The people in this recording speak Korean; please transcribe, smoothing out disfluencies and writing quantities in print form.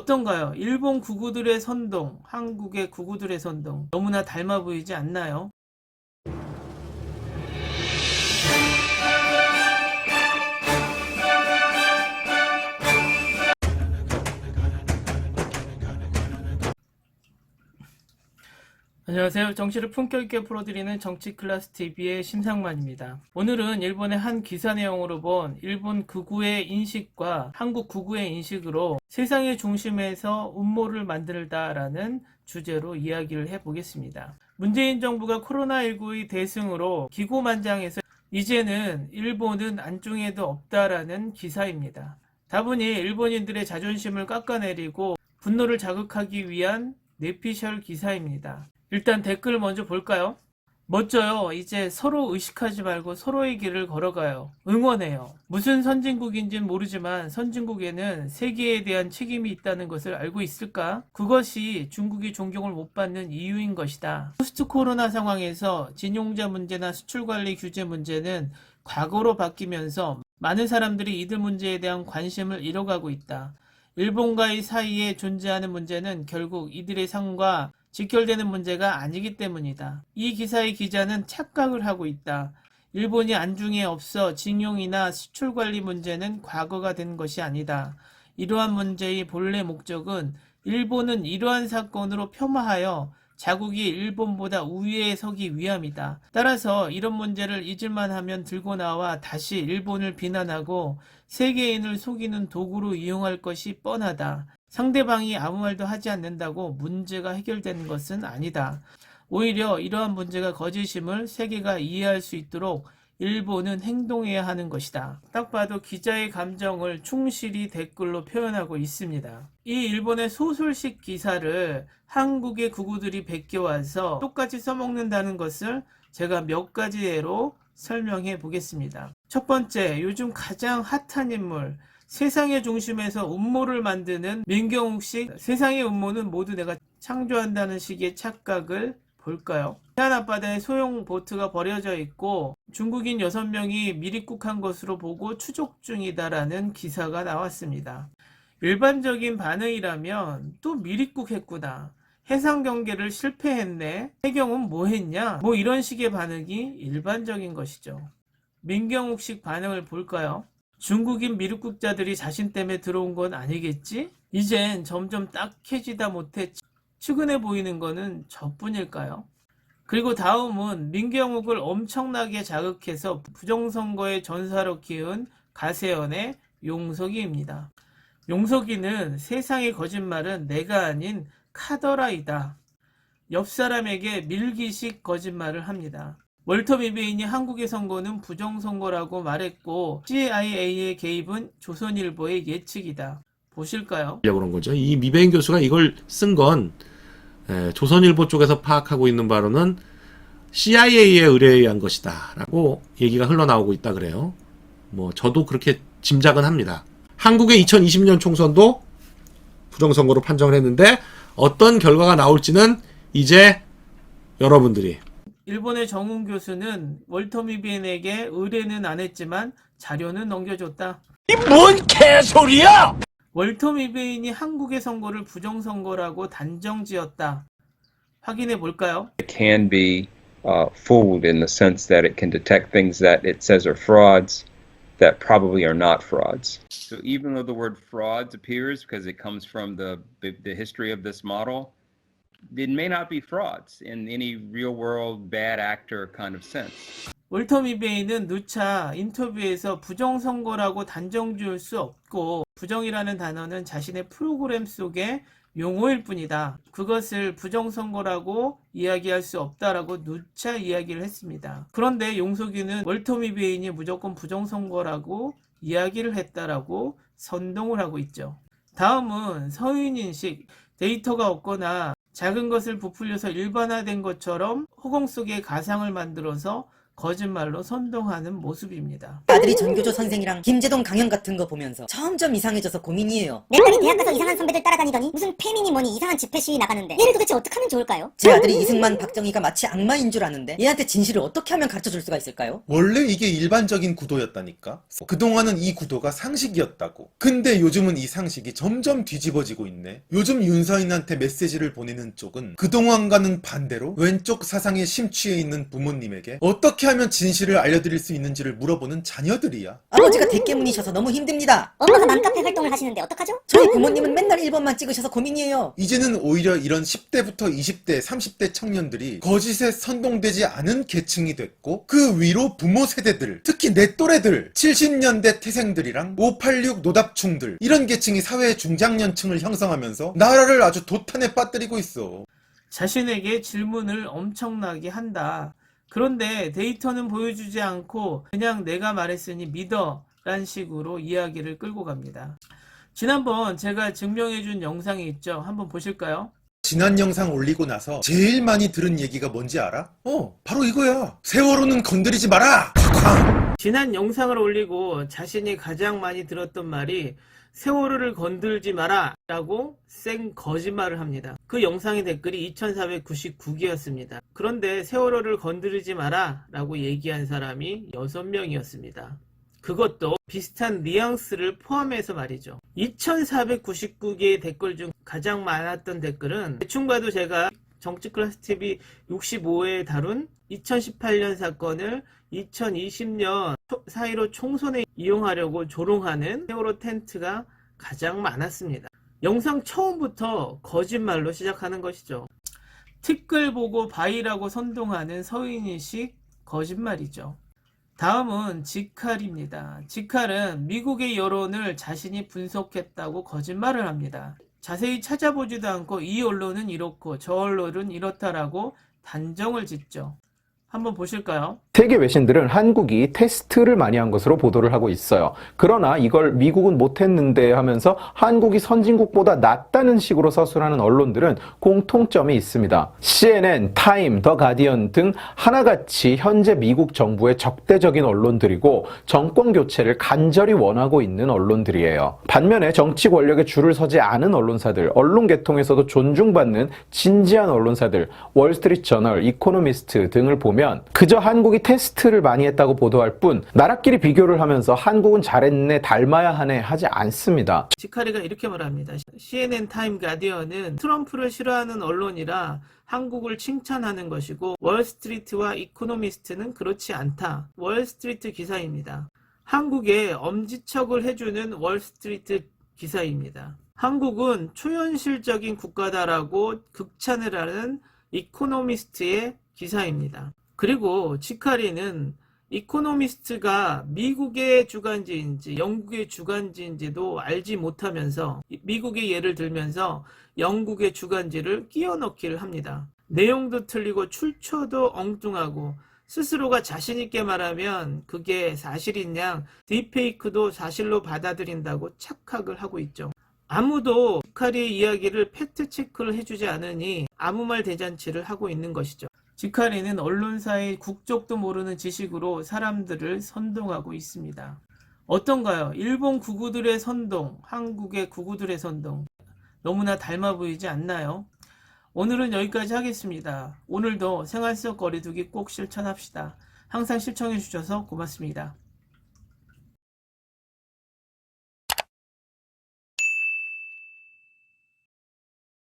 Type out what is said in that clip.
어떤가요? 일본 구구들의 선동, 한국의 구구들의 선동. 너무나 닮아 보이지 않나요? 안녕하세요. 정치를 품격 있게 풀어드리는 정치클래스TV의 심상만입니다. 오늘은 일본의 한 기사 내용으로 본 일본 극우의 인식과 한국 극우의 인식으로 세상의 중심에서 음모를 만들다라는 주제로 이야기를 해보겠습니다. 문재인 정부가 코로나19의 대승으로 기고만장해서 이제는 일본은 안중에도 없다라는 기사입니다. 다분히 일본인들의 자존심을 깎아내리고 분노를 자극하기 위한 뇌피셜 기사입니다. 일단 댓글 먼저 볼까요? 멋져요. 이제 서로 의식하지 말고 서로의 길을 걸어가요. 응원해요. 무슨 선진국인지는 모르지만 선진국에는 세계에 대한 책임이 있다는 것을 알고 있을까? 그것이 중국이 존경을 못 받는 이유인 것이다. 포스트 코로나 상황에서 진용자 문제나 수출관리 규제 문제는 과거로 바뀌면서 많은 사람들이 이들 문제에 대한 관심을 잃어가고 있다. 일본과의 사이에 존재하는 문제는 결국 이들의 삶과 직결되는 문제가 아니기 때문이다. 이 기사의 기자는 착각을 하고 있다. 일본이 안중에 없어 징용이나 수출관리 문제는 과거가 된 것이 아니다. 이러한 문제의 본래 목적은 일본은 이러한 사건으로 폄하하여 자국이 일본보다 우위에 서기 위함이다. 따라서 이런 문제를 잊을만 하면 들고 나와 다시 일본을 비난하고 세계인을 속이는 도구로 이용할 것이 뻔하다. 상대방이 아무 말도 하지 않는다고 문제가 해결되는 것은 아니다. 오히려 이러한 문제가 거짓임을 세계가 이해할 수 있도록 일본은 행동해야 하는 것이다. 딱 봐도 기자의 감정을 충실히 댓글로 표현하고 있습니다. 이 일본의 소설식 기사를 한국의 극우들이 베껴와서 똑같이 써먹는다는 것을 제가 몇 가지 예로 설명해 보겠습니다. 첫 번째, 요즘 가장 핫한 인물, 세상의 중심에서 음모를 만드는 민경욱식. 세상의 음모는 모두 내가 창조한다는 식의 착각을 볼까요? 해안 앞바다에 소형 보트가 버려져 있고 중국인 6명이 미립국한 것으로 보고 추적 중이다라는 기사가 나왔습니다. 일반적인 반응이라면 또 미립국했구나, 해상 경계를 실패했네, 해경은 뭐 했냐, 뭐 이런 식의 반응이 일반적인 것이죠. 민경욱식 반응을 볼까요? 중국인 미륵국자들이 자신 때문에 들어온 건 아니겠지? 이젠 점점 딱해지다 못해 측은해 보이는 거는 저뿐일까요? 그리고 다음은 민경욱을 엄청나게 자극해서 부정선거의 전사로 키운 가세연의 용석이입니다. 용석이는 세상의 거짓말은 내가 아닌 카더라이다. 옆 사람에게 밀기식 거짓말을 합니다. 월터 미베인이 한국의 선거는 부정선거라고 말했고 CIA의 개입은 조선일보의 예측이다. 보실까요? 그런 거죠. 이 미베인 교수가 이걸 쓴 건 조선일보 쪽에서 파악하고 있는 바로는 CIA에 의뢰한 것이다 라고 얘기가 흘러나오고 있다 그래요. 뭐 저도 그렇게 짐작은 합니다. 한국의 2020년 총선도 부정선거로 판정을 했는데 어떤 결과가 나올지는 이제 여러분들이. 일본의 정훈 교수는 월터 미베인에게 의뢰는 안 했지만 자료는 넘겨줬다. 이 뭔 개소리야! 월터 미베인이 한국의 선거를 부정선거라고 단정지었다. 확인해 볼까요? It can be fooled in the sense that it can detect things that it says are frauds that probably are not frauds. So even though the word frauds appears because it comes from the history of this model, it may not be frauds in any real world bad actor kind of sense. 월터 미베이는 누차 인터뷰에서 부정선거라고 단정 지을 수 없고 부정이라는 단어는 자신의 프로그램 속의 용어일 뿐이다. 그것을 부정선거라고 이야기할 수 없다라고 누차 이야기를 했습니다. 그런데 용석이는 월터 미베인이 무조건 부정선거라고 이야기를 했다라고 선동을 하고 있죠. 다음은 서인인식, 데이터가 없거나 작은 것을 부풀려서 일반화된 것처럼 허공 속에 가상을 만들어서 거짓말로 선동하는 모습입니다. 아들이 전교조 선생이랑 김제동 강연 같은 거 보면서 점점 이상해져서 고민이에요. 내 딸이 대학 가서 이상한 선배들 따라다니더니 무슨 페미니 뭐니 이상한 집회 시위 나가는데 얘를 도대체 어떻게 하면 좋을까요? 제 아들이 이승만, 박정희가 마치 악마인 줄 아는데 얘한테 진실을 어떻게 하면 가르쳐줄 수가 있을까요? 원래 이게 일반적인 구도였다니까. 그동안은 이 구도가 상식이었다고. 근데 요즘은 이 상식이 점점 뒤집어지고 있네. 요즘 윤서인한테 메시지를 보내는 쪽은 그동안과는 반대로 왼쪽 사상에 심취해 있는 부모님에게 어떻게 하면 진실을 알려드릴 수 있는지를 물어보는 자녀들이야. 아버지가 대깨문이셔서 너무 힘듭니다. 엄마가 맘카페 활동을 하시는데 어떡하죠? 저희 부모님은 맨날 1번만 찍으셔서 고민이에요. 이제는 오히려 이런 10대부터 20대, 30대 청년들이 거짓에 선동되지 않은 계층이 됐고 그 위로 부모 세대들, 특히 내 또래들, 70년대 태생들이랑 586 노답충들 이런 계층이 사회의 중장년층을 형성하면서 나라를 아주 도탄에 빠뜨리고 있어. 자신에게 질문을 엄청나게 한다. 그런데 데이터는 보여주지 않고 그냥 내가 말했으니 믿어 란 식으로 이야기를 끌고 갑니다. 지난번 제가 증명해준 영상이 있죠. 한번 보실까요? 지난 영상 올리고 나서 제일 많이 들은 얘기가 뭔지 알아? 바로 이거야. 세월호는 건드리지 마라! 쾅쾅! 지난 영상을 올리고 자신이 가장 많이 들었던 말이 세월호를 건들지 마라 라고 생 거짓말을 합니다. 그 영상의 댓글이 2499개였습니다. 그런데 세월호를 건드리지 마라 라고 얘기한 사람이 6명이었습니다. 그것도 비슷한 뉘앙스를 포함해서 말이죠. 2499개의 댓글 중 가장 많았던 댓글은 대충 봐도 제가 정치클래스TV 65회에 다룬 2018년 사건을 2020년 4.15 총선에 이용하려고 조롱하는 세월호 텐트가 가장 많았습니다. 영상 처음부터 거짓말로 시작하는 것이죠. 티끌 보고 바위라고 선동하는 서인이식 거짓말이죠. 다음은 지칼입니다. 지칼은 미국의 여론을 자신이 분석했다고 거짓말을 합니다. 자세히 찾아보지도 않고 이 언론은 이렇고 저 언론은 이렇다라고 단정을 짓죠. 한번 보실까요? 세계 외신들은 한국이 테스트를 많이 한 것으로 보도를 하고 있어요. 그러나 이걸 미국은 못했는데 하면서 한국이 선진국보다 낫다는 식으로 서술하는 언론들은 공통점이 있습니다. CNN, 타임, 더 가디언 등 하나같이 현재 미국 정부의 적대적인 언론들이고 정권 교체를 간절히 원하고 있는 언론들이에요. 반면에 정치 권력에 줄을 서지 않은 언론사들, 언론 계통에서도 존중받는 진지한 언론사들, 월스트리트 저널, 이코노미스트 등을 보면 그저 한국이 테스트를 많이 했다고 보도할 뿐 나라끼리 비교를 하면서 한국은 잘했네, 닮아야 하네 하지 않습니다. 지카리가 이렇게 말합니다. CNN, 타임, 가디언은 트럼프를 싫어하는 언론이라 한국을 칭찬하는 것이고 월스트리트와 이코노미스트는 그렇지 않다. 월스트리트 기사입니다. 한국에 엄지척을 해주는 월스트리트 기사입니다. 한국은 초현실적인 국가다라고 극찬을 하는 이코노미스트의 기사입니다. 그리고 지카리는 이코노미스트가 미국의 주간지인지 영국의 주간지인지도 알지 못하면서 미국의 예를 들면서 영국의 주간지를 끼워 넣기를 합니다. 내용도 틀리고 출처도 엉뚱하고 스스로가 자신있게 말하면 그게 사실인 양 딥페이크도 사실로 받아들인다고 착각을 하고 있죠. 아무도 지카리의 이야기를 팩트체크를 해주지 않으니 아무 말 대잔치를 하고 있는 것이죠. 지카리는 언론사의 국적도 모르는 지식으로 사람들을 선동하고 있습니다. 어떤가요? 일본 구구들의 선동, 한국의 구구들의 선동. 너무나 닮아 보이지 않나요? 오늘은 여기까지 하겠습니다. 오늘도 생활 속 거리두기 꼭 실천합시다. 항상 시청해 주셔서 고맙습니다.